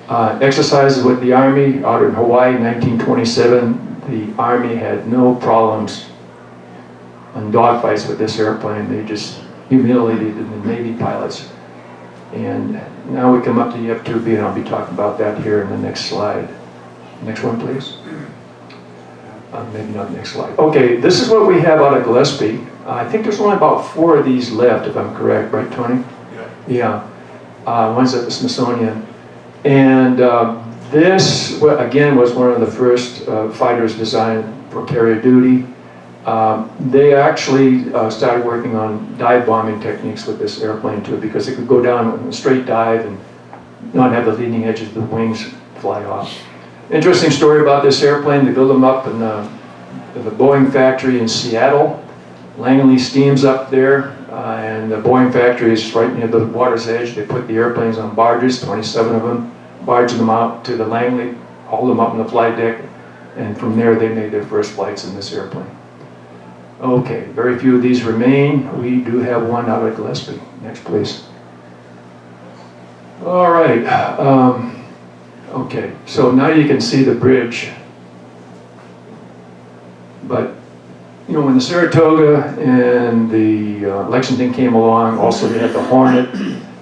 Exercises with the Army out in Hawaii in 1927. The Army had no problems on dogfights with this airplane. They just humiliated the Navy pilots. And now we come up to the F-2B, and I'll be talking about that here in the next slide. Next one, please. Maybe not next slide. Okay, this is what we have out of Gillespie. I think there's only about 4 of these left, if I'm correct, right, Tony? Yeah. One's at the Smithsonian. And this, again, was one of the first fighters designed for carrier duty. They actually started working on dive bombing techniques with this airplane too, because it could go down a straight dive and not have the leading edges of the wings fly off. Interesting story about this airplane. They build them up in the Boeing factory in Seattle. Langley steams up there, and the Boeing factory is right near the water's edge. They put the airplanes on barges, 27 of them, barge them out to the Langley, haul them up on the flight deck, and from there they made their first flights in this airplane. Okay, very few of these remain. We do have one out at Gillespie. Next, please. All right. Okay, so now you can see the bridge. But, you know, when the Saratoga and the Lexington came along, also they had the Hornet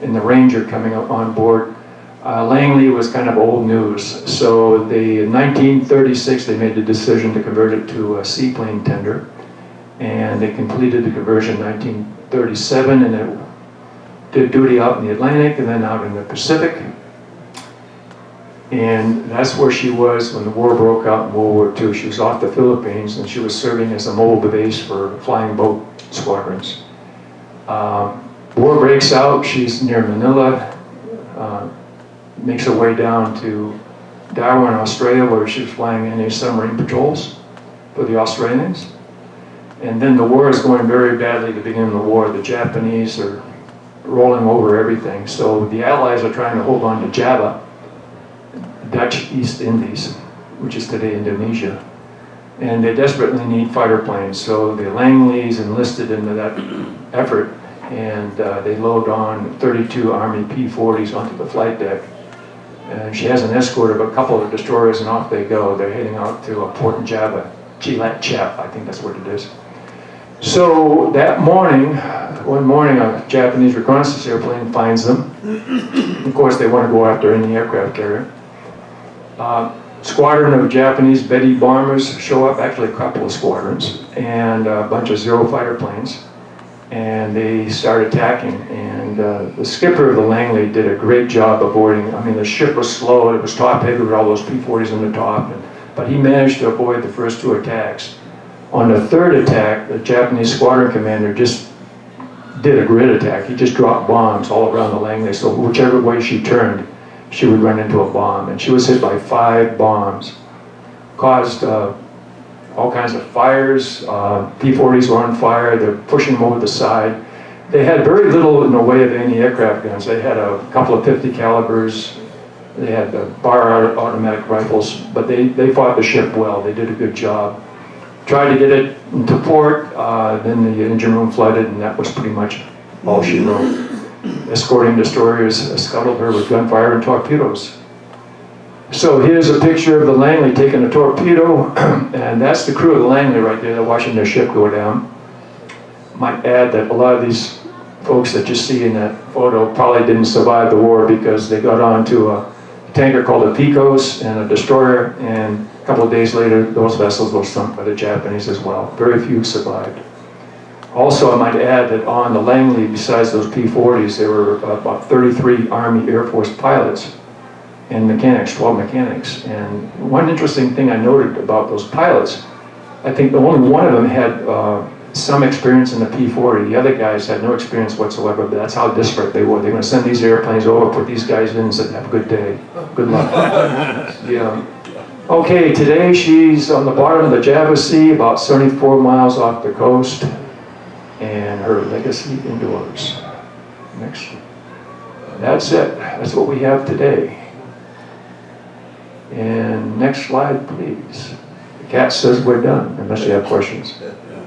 and the Ranger coming up on board. Langley was kind of old news. So in 1936, they made the decision to convert it to a seaplane tender. And they completed the conversion in 1937, and it did duty out in the Atlantic and then out in the Pacific. And that's where she was when the war broke out in World War II. She was off the Philippines, and she was serving as a mobile base for flying boat squadrons. War breaks out, she's near Manila, makes her way down to Darwin, Australia, where she was flying anti-submarine patrols for the Australians. And then the war is going very badly at the beginning of the war. The Japanese are rolling over everything. So the Allies are trying to hold on to Java, Dutch East Indies, which is today Indonesia. And they desperately need fighter planes. So the Langleys enlisted into that effort, and they load on 32 Army P-40s onto the flight deck. And she has an escort of a couple of destroyers, and off they go. They're heading out to a port in Java, Chilat Chap, I think that's what it is. So that morning, one morning, a Japanese reconnaissance airplane finds them. Of course, they want to go after any aircraft carrier. Squadron of Japanese Betty bombers show up, actually a couple of squadrons, and a bunch of Zero fighter planes. And they start attacking. And the skipper of the Langley did a great job avoiding. I mean, the ship was slow, it was top-heavy with all those P-40s on the top, but he managed to avoid the first 2 attacks. On the 3rd attack, the Japanese squadron commander just did a grid attack. He just dropped bombs all around the Langley, so whichever way she turned, she would run into a bomb. And she was hit by 5 bombs. Caused all kinds of fires. P-40s were on fire. They're pushing them over the side. They had very little in the way of anti-aircraft guns. They had a couple of 50 calibers. They had bar automatic rifles, but they fought the ship well. They did a good job. Tried to get it into port, then the engine room flooded, and that was pretty much all she wrote. Escorting destroyers scuttled her with gunfire and torpedoes. So here's a picture of the Langley taking a torpedo, and that's the crew of the Langley right there. They're watching their ship go down. Might add that a lot of these folks that you see in that photo probably didn't survive the war because they got onto a tanker called the Picos and a destroyer, and a couple of days later, those vessels were sunk by the Japanese as well. Very few survived. Also, I might add that on the Langley, besides those P-40s, there were about 33 Army Air Force pilots and mechanics, 12 mechanics. And one interesting thing I noted about those pilots, I think only one of them had some experience in the P-40. The other guys had no experience whatsoever, but that's how desperate they were. They were going to send these airplanes over, put these guys in and said, have a good day, good luck. Yeah. Okay, today she's on the bottom of the Java Sea, about 74 miles off the coast, and her legacy endures. Next. That's it. That's what we have today. And next slide, please. The cat says we're done, unless you have questions.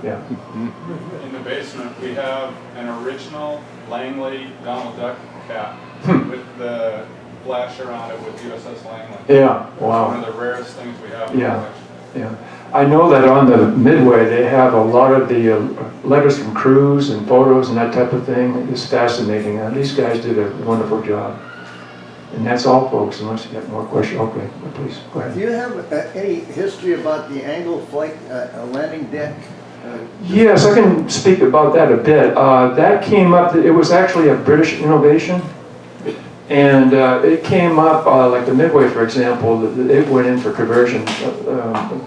Yeah. In the basement, we have an original Langley Donald Duck cat with the flasher on it with USS Langley. Yeah, It's wow. one of the rarest things we have in the Yeah. collection. Yeah. I know that on the Midway, they have a lot of the letters from crews and photos and that type of thing. It's fascinating. These guys did a wonderful job. And that's all, folks, unless you have more questions. Okay, please, go ahead. Do you have any history about the angle flight landing deck? Yes, I can speak about that a bit. That came up, it was actually a British innovation. And it came up, like the Midway, for example, it went in for conversion,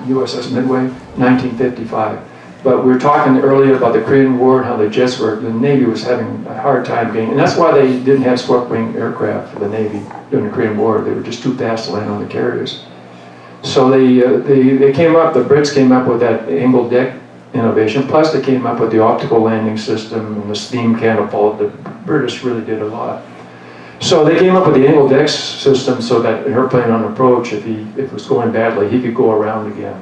USS Midway, 1955. But we were talking earlier about the Korean War and how the jets were, the Navy was having a hard time getting, and that's why they didn't have swept-wing aircraft for the Navy during the Korean War. They were just too fast to land on the carriers. So they came up, the Brits came up with that angled deck innovation, plus they came up with the optical landing system and the steam catapult. The British really did a lot. So they came up with the angled deck system so that an airplane on approach, if it was going badly, he could go around again.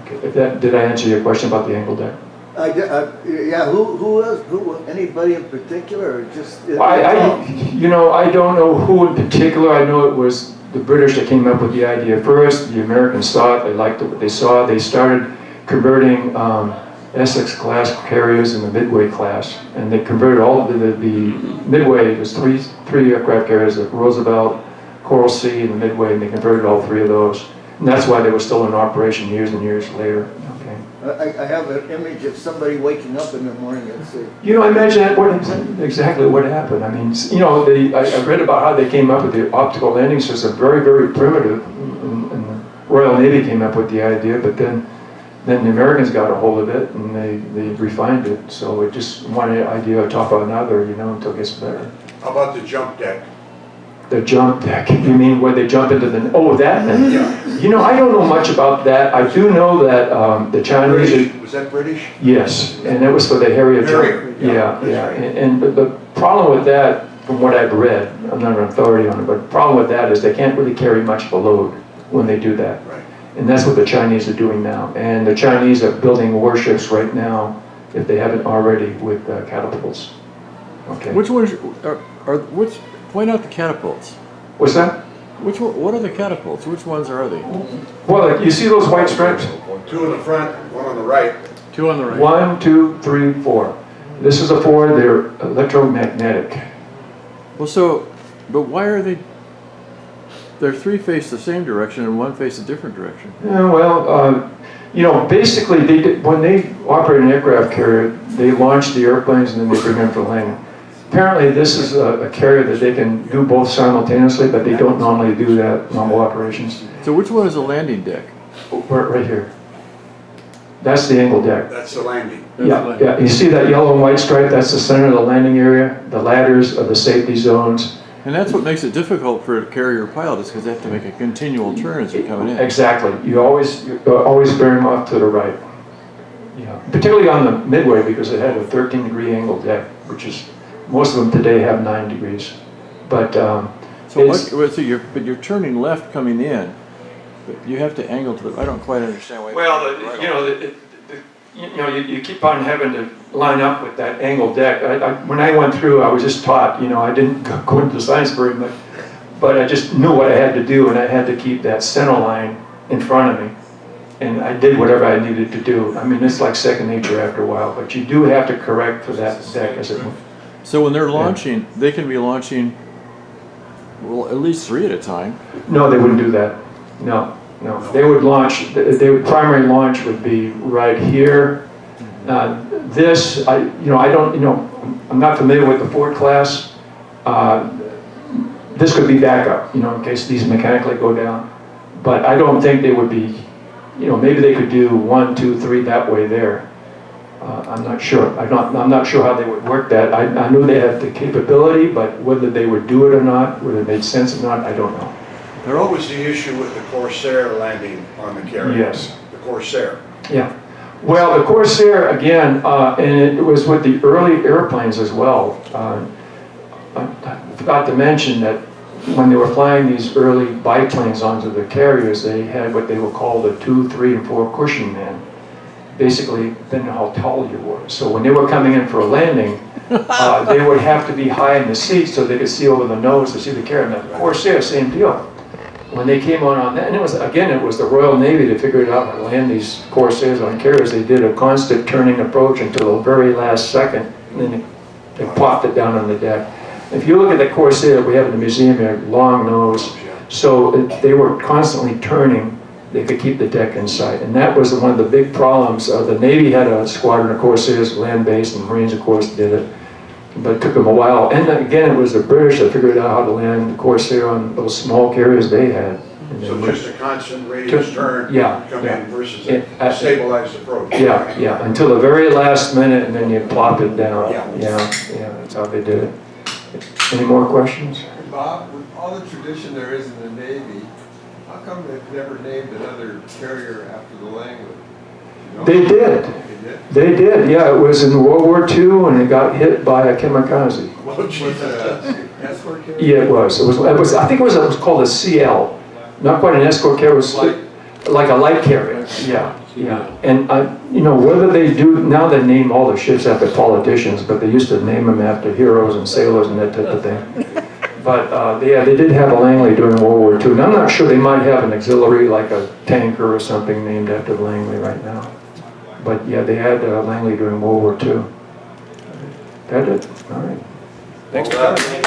Okay, did I answer your question about the angled deck? Yeah, who, anybody in particular, or just? I don't know who in particular. I know it was the British that came up with the idea first. The Americans saw it, they liked what they saw. They started converting Essex class carriers in the Midway class, and they converted all the Midway. It was three aircraft carriers: the Roosevelt, Coral Sea, and the Midway, and they converted all three of those. And that's why they were still in operation years and years later. Okay. I have an image of somebody waking up in the morning and say, I imagine that exactly what happened. I mean, I read about how they came up with the optical landing system, very, very primitive, and the Royal Navy came up with the idea, but then the Americans got a hold of it and they refined it. So it just one idea on top of another, until it gets better. How about the jump deck? The jump deck, you mean where they jump into that then? Yeah. I don't know much about that. I do know that the Chinese... British, was that British? Yes, and that was for the Harrier Harrier, jump. yeah, Yeah. right. And the problem with that, from what I've read, I'm not an authority on it, but the problem with that is they can't really carry much of a load when they do that. Right. And that's what the Chinese are doing now. And the Chinese are building warships right now, if they haven't already, with catapults. Okay. Which ones point out the catapults? What's that? What are the catapults? Which ones are they? Well, you see those white stripes? Two in the front, one on the right. Two on the right. 1, 2, 3, 4. This is a 4, they're electromagnetic. Well, but why are they? They're three face the same direction and one face a different direction. Yeah, well, basically, when they operate an aircraft carrier, they launch the airplanes and then they bring them for landing. Apparently, this is a carrier that they can do both simultaneously, but they don't normally do that in normal operations. So which one is a landing deck? Right here. That's the angled deck. That's the landing. Yeah. You see that yellow and white stripe? That's the center of the landing area. The ladders are the safety zones. And that's what makes it difficult for a carrier pilot, is because they have to make a continual turn as they're coming in. Exactly. You're always bearing off to the right. Yeah. Particularly on the Midway, because it had a 13-degree angled deck, which is most of them today have 9 degrees. But so you're turning left coming in, but you have to angle to the. I don't quite understand why. Well, you keep on having to line up with that angled deck. When I went through, I was just taught. I didn't go into science very much, but I just knew what I had to do, and I had to keep that center line in front of me. And I did whatever I needed to do. I mean, it's like second nature after a while, but you do have to correct for that deck as it moves. So when they're launching, they can be launching Well, at least 3 at a time. No, they wouldn't do that. No, no. They would launch, their primary launch would be right here. This, I don't, I'm not familiar with the Ford class. This could be backup, in case these mechanically go down. But I don't think they would be, maybe they could do 1, 2, 3 that way there. I'm not sure. I'm not sure how they would work that. I knew they had the capability, but whether they would do it or not, whether it made sense or not, I don't know. What was the issue with the Corsair landing on the carrier? Yes. The Corsair. Yeah. Well, the Corsair, again, and it was with the early airplanes as well. I forgot to mention that when they were flying these early biplanes onto the carriers, they had what they would call the 2, 3, and 4 cushion man. Basically, depending on how tall you were. So when they were coming in for a landing, they would have to be high in the seat so they could see over the nose to see the carrier. Now, the Corsair, same deal. When they came on that, and it was the Royal Navy that figured out how to land these Corsairs on carriers. They did a constant turning approach until the very last second, and then they popped it down on the deck. If you look at the Corsair we have in the museum here, long nose, so they were constantly turning. They could keep the deck in sight, and that was one of the big problems. The Navy had a squadron of Corsairs land-based, and the Marines, of course, did it. But it took them a while. And again, it was the British that figured out how to land the Corsair on those small carriers they had. So just a constant radius turn come in versus a stabilized approach. Yeah, until the very last minute, and then you plop it down. Yeah, that's how they did it. Any more questions? Bob, with all the tradition there is in the Navy, how come they've never named another carrier after the Langley? They did. They did, yeah. It was in World War II, and it got hit by a kamikaze. Was it an escort carrier? Yeah, it was. I think it was called a CL. Not quite an escort carrier. It was like a light carrier. Yeah. And whether they do now, they name all the ships after politicians, but they used to name them after heroes and sailors and that type of thing. But they did have a Langley during World War II. And I'm not sure, they might have an auxiliary like a tanker or something named after the Langley right now. But yeah, they had Langley during World War II. That it? All right. Thanks for coming.